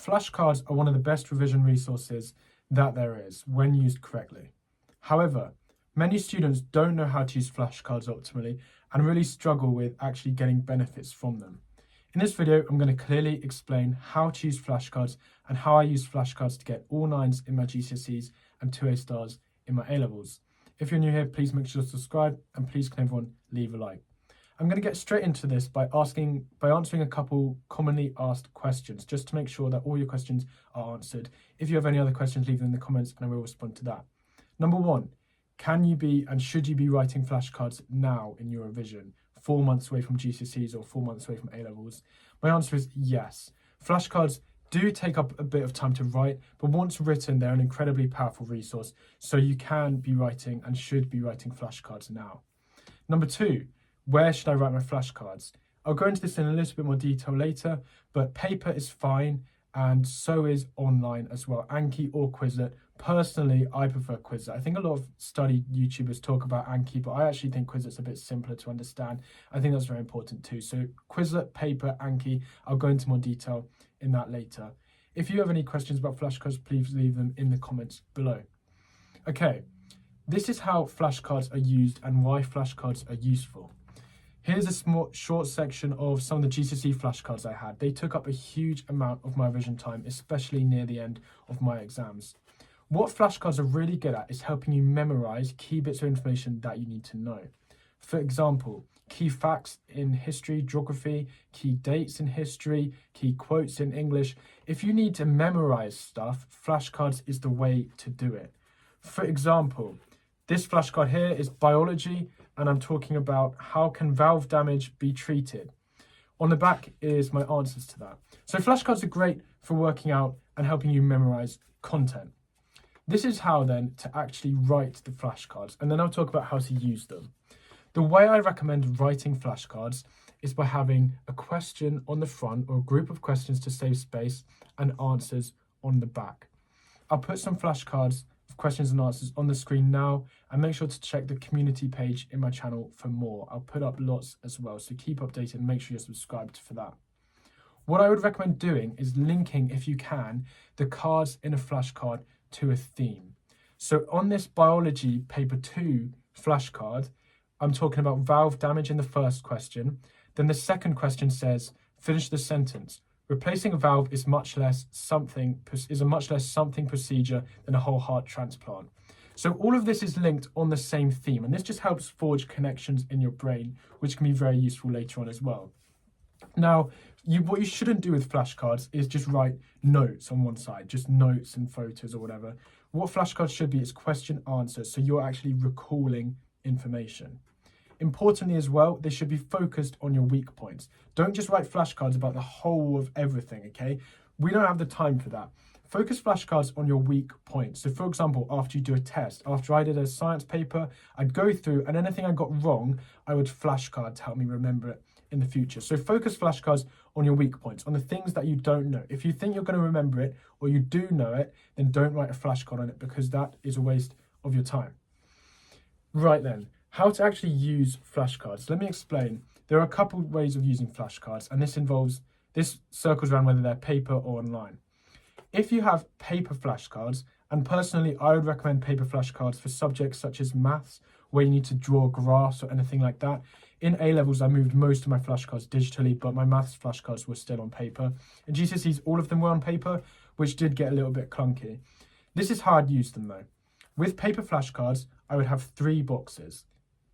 flashcards are one of the best revision resources that there is when used correctly. However, many students don't know how to use flashcards optimally and really struggle with actually getting benefits from them. In this video, I'm going to clearly explain how to use flashcards and how I use flashcards to get all 9s in my GCSEs and 2A stars in my A-levels. If you're new here, please make sure to subscribe and please can everyone leave a like. I'm going to get straight into this by answering a couple commonly asked questions, just to make sure that all your questions are answered. If you have any other questions, leave them in the comments and I will respond to that. Number 1, can you be and should you be writing flashcards now in your revision, 4 months away from GCSEs or 4 months away from A-levels? My answer is yes. Flashcards do take up a bit of time to write, but once written, they're an incredibly powerful resource, so you can be writing and should be writing flashcards now. Number 2, where should I write my flashcards? I'll go into this in a little bit more detail later, but paper is fine and so is online as well, Anki or Quizlet. Personally, I prefer Quizlet. I think a lot of study YouTubers talk about Anki, but I actually think Quizlet's a bit simpler to understand. I think that's very important too. So Quizlet, paper, Anki, I'll go into more detail in that later. If you have any questions about flashcards, please leave them in the comments below. Okay, this is how flashcards are used and why flashcards are useful. Here's a short section of some of the GCSE flashcards I had. They took up a huge amount of my revision time, especially near the end of my exams. What flashcards are really good at is helping you memorize key bits of information that you need to know. For example, key facts in history, geography, key dates in history, key quotes in English. If you need to memorize stuff, flashcards is the way to do it. For example, this flashcard here is biology, and I'm talking about how can valve damage be treated. On the back is my answers to that. So flashcards are great for working out and helping you memorize content. This is how then to actually write the flashcards, and then I'll talk about how to use them. The way I recommend writing flashcards is by having a question on the front or a group of questions to save space and answers on the back. I'll put some flashcards of questions and answers on the screen now, and make sure to check the community page in my channel for more. I'll put up lots as well, so keep updated and make sure you're subscribed for that. What I would recommend doing is linking, if you can, the cards in a flashcard to a theme. So on this biology paper 2 flashcard, I'm talking about valve damage in the first question. Then the second question says, finish the sentence. Replacing a valve is a much less something procedure than a whole heart transplant. So all of this is linked on the same theme, and this just helps forge connections in your brain, which can be very useful later on as well. Now, what you shouldn't do with flashcards is just write notes on one side, just notes and photos or whatever. What flashcards should be is question answer, so you're actually recalling information. Importantly as well, they should be focused on your weak points. Don't just write flashcards about the whole of everything, okay? We don't have the time for that. Focus flashcards on your weak points. So for example, after you do a test, after I did a science paper, I'd go through and anything I got wrong, I would flashcard to help me remember it in the future. So focus flashcards on your weak points, on the things that you don't know. If you think you're going to remember it or you do know it, then don't write a flashcard on it, because that is a waste of your time. Right then, how to actually use flashcards. Let me explain. There are a couple ways of using flashcards, and this circles around whether they're paper or online. If you have paper flashcards, and personally I would recommend paper flashcards for subjects such as maths, where you need to draw graphs or anything like that. In A-levels, I moved most of my flashcards digitally, but my maths flashcards were still on paper. In GCSEs, all of them were on paper, which did get a little bit clunky. This is how I'd use them though. With paper flashcards, I would have 3 boxes: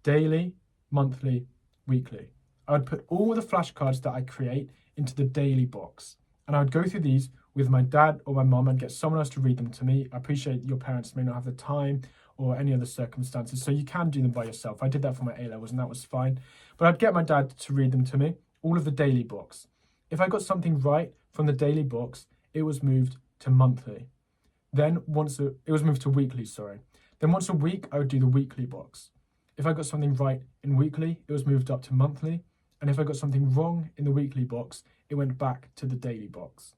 daily, monthly, weekly. I would put all the flashcards that I create into the daily box, and I would go through these with my dad or my mum and get someone else to read them to me. I appreciate your parents may not have the time or any other circumstances, so you can do them by yourself. I did that for my A-levels and that was fine, but I'd get my dad to read them to me, all of the daily box. If I got something right from the daily box, it was moved to monthly. Then it was moved to weekly, sorry. Then once a week, I would do the weekly box. If I got something right in weekly, it was moved up to monthly. And if I got something wrong in the weekly box, it went back to the daily box.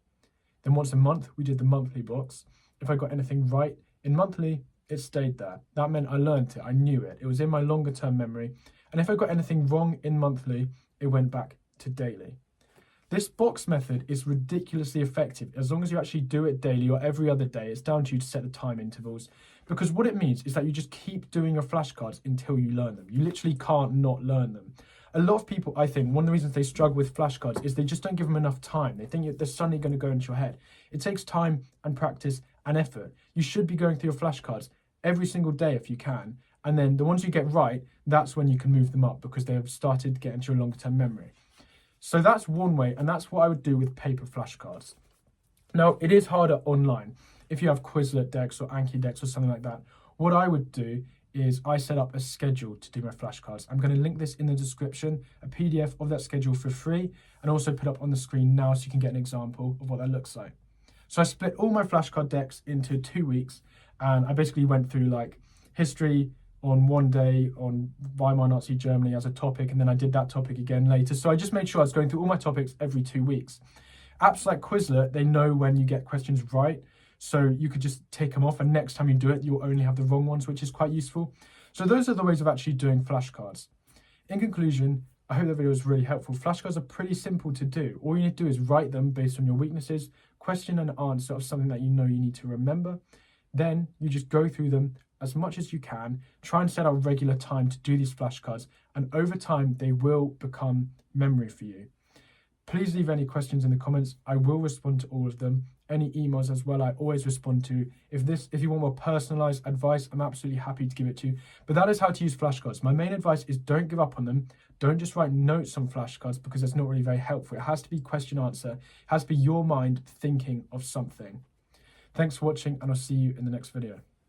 Then once a month, we did the monthly box. If I got anything right in monthly, it stayed there. That meant I learned it, I knew it. It was in my longer term memory. And if I got anything wrong in monthly, it went back to daily. This box method is ridiculously effective as long as you actually do it daily or every other day. It's down to you to set the time intervals, because what it means is that you just keep doing your flashcards until you learn them. You literally can't not learn them. A lot of people, I think, one of the reasons they struggle with flashcards is they just don't give them enough time. They think they're suddenly going to go into your head. It takes time and practice and effort. You should be going through your flashcards every single day if you can. And then the ones you get right, that's when you can move them up because they have started to get into your longer term memory. So that's one way, and that's what I would do with paper flashcards. Now, it is harder online. If you have Quizlet decks or Anki decks or something like that, what I would do is I set up a schedule to do my flashcards. I'm going to link this in the description, a PDF of that schedule for free, and also put up on the screen now so you can get an example of what that looks like. So I split all my flashcard decks into 2 weeks, and I basically went through like history on one day on Weimar Nazi Germany as a topic, and then I did that topic again later. So I just made sure I was going through all my topics every 2 weeks. Apps like Quizlet, they know when you get questions right, so you could just take them off, and next time you do it, you'll only have the wrong ones, which is quite useful. So those are the ways of actually doing flashcards. In conclusion, I hope that video was really helpful. Flashcards are pretty simple to do. All you need to do is write them based on your weaknesses, question and answer of something that you know you need to remember. Then you just go through them as much as you can, try and set out regular time to do these flashcards, and over time they will become memory for you. Please leave any questions in the comments. I will respond to all of them. Any emails as well, I always respond to. If you want more personalized advice, I'm absolutely happy to give it to you. But that is how to use flashcards. My main advice is don't give up on them. Don't just write notes on flashcards because that's not really very helpful. It has to be question answer. It has to be your mind thinking of something. Thanks for watching, and I'll see you in the next video.